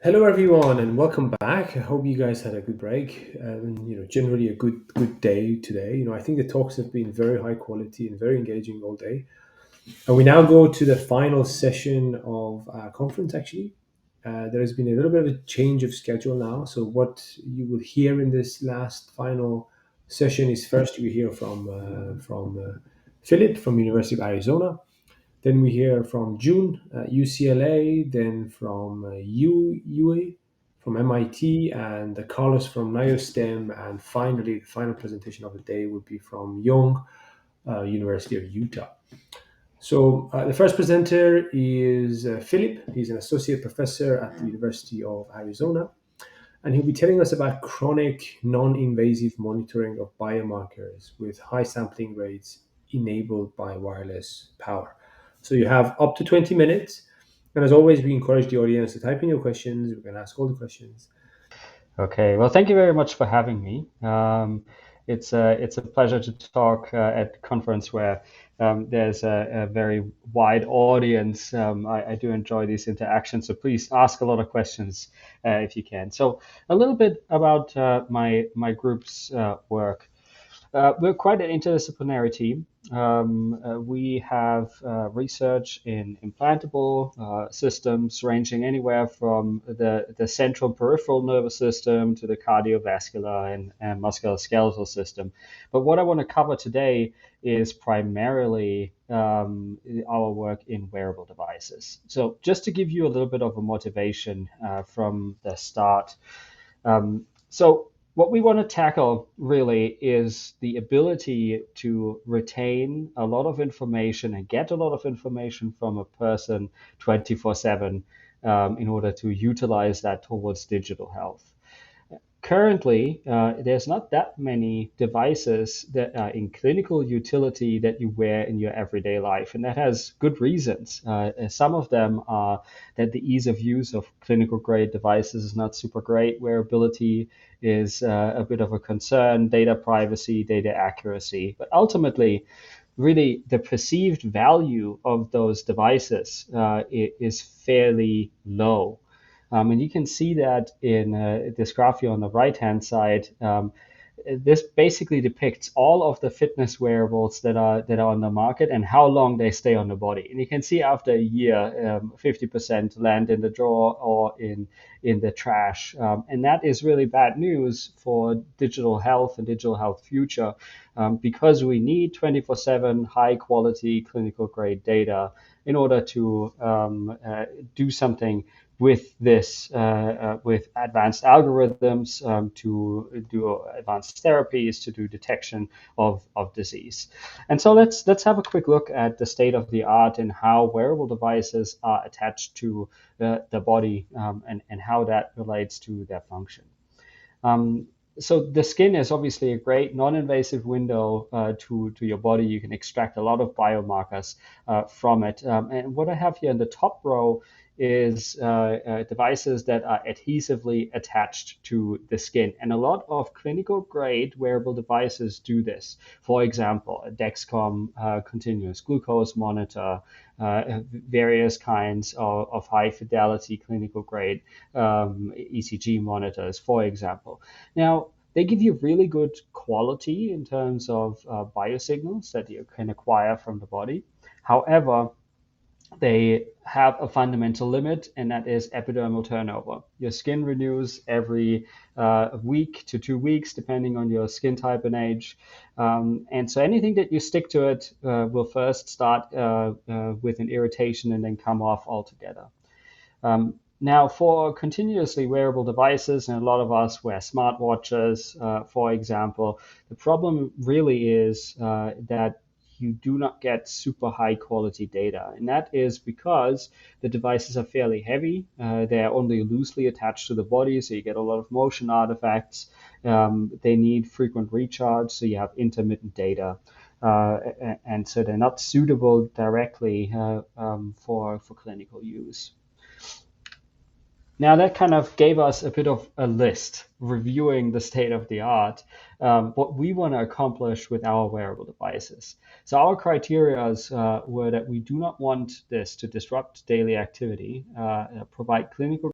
Hello, everyone, and welcome back. I hope you guys had a good break and generally a good day today. I think the talks have been very high quality and very engaging all day. And we now go to the final session of our conference. Actually, there has been a little bit of a change of schedule now. So what you will hear in this last final session is first you hear from Philip from University of Arizona. Then we hear from June at UCLA, then from UA, from MIT, and Carlos from NIOSTEM, and finally, the final presentation of the day would be from Young, University of Utah. So the first presenter is Philip. He's an associate professor at the University of Arizona, and he'll be telling us about chronic non-invasive monitoring of biomarkers with high sampling rates enabled by wireless power. So you have up to 20 minutes. And as always, we encourage the audience to type in your questions. We can ask all the questions. Okay, well, thank you very much for having me. It's a pleasure to talk at conference where there's a very wide audience. I do enjoy these interactions, so please ask a lot of questions if you can. So a little bit about my group's work. We're quite an interdisciplinary team. We have research in implantable systems ranging anywhere from the central peripheral nervous system to the cardiovascular and musculoskeletal system. But what I want to cover today is primarily our work in wearable devices. So just to give you a little bit of a motivation from the start. So what we want to tackle really is the ability to retain a lot of information and get a lot of information from a person 24/7 in order to utilize that towards digital health. Currently, there's not that many devices that are in clinical utility that you wear in your everyday life, and that has good reasons. Some of them are that the ease of use of clinical grade devices is not super great. Wearability is a bit of a concern, data privacy, data accuracy. But ultimately, really, the perceived value of those devices is fairly low. And you can see that in this graph here on the right-hand side. This basically depicts all of the fitness wearables that are on the market and how long they stay on the body. And you can see after a year, 50% land in the drawer or in the trash. And that is really bad news for digital health and digital health future, because we need 24/7 high quality clinical grade data in order to do something with this, with advanced algorithms to do advanced therapies, to do detection of disease. And so let's have a quick look at the state of the art and how wearable devices are attached to the body, and how that relates to their function. Um, so the skin is obviously a great non-invasive window to your body. You can extract a lot of biomarkers from it. And what I have here in the top row is devices that are adhesively attached to the skin. And a lot of clinical grade wearable devices do this. For example, a Dexcom continuous glucose monitor, various kinds of high fidelity clinical grade ECG monitors, for example. Now, they give you really good quality in terms of biosignals that you can acquire from the body. However, they have a fundamental limit, and that is epidermal turnover. Your skin renews every week to 2 weeks, depending on your skin type and age. And so anything that you stick to it will first start with an irritation and then come off altogether. Now, for continuously wearable devices, and a lot of us wear smartwatches, for example, the problem really is that you do not get super high quality data. And that is because the devices are fairly heavy. They are only loosely attached to the body, so you get a lot of motion artifacts. They need frequent recharge, so you have intermittent data. And so they're not suitable directly for clinical use. Now that kind of gave us a bit of a list reviewing the state of the art, what we want to accomplish with our wearable devices. So our criteria were that we do not want this to disrupt daily activity, provide clinical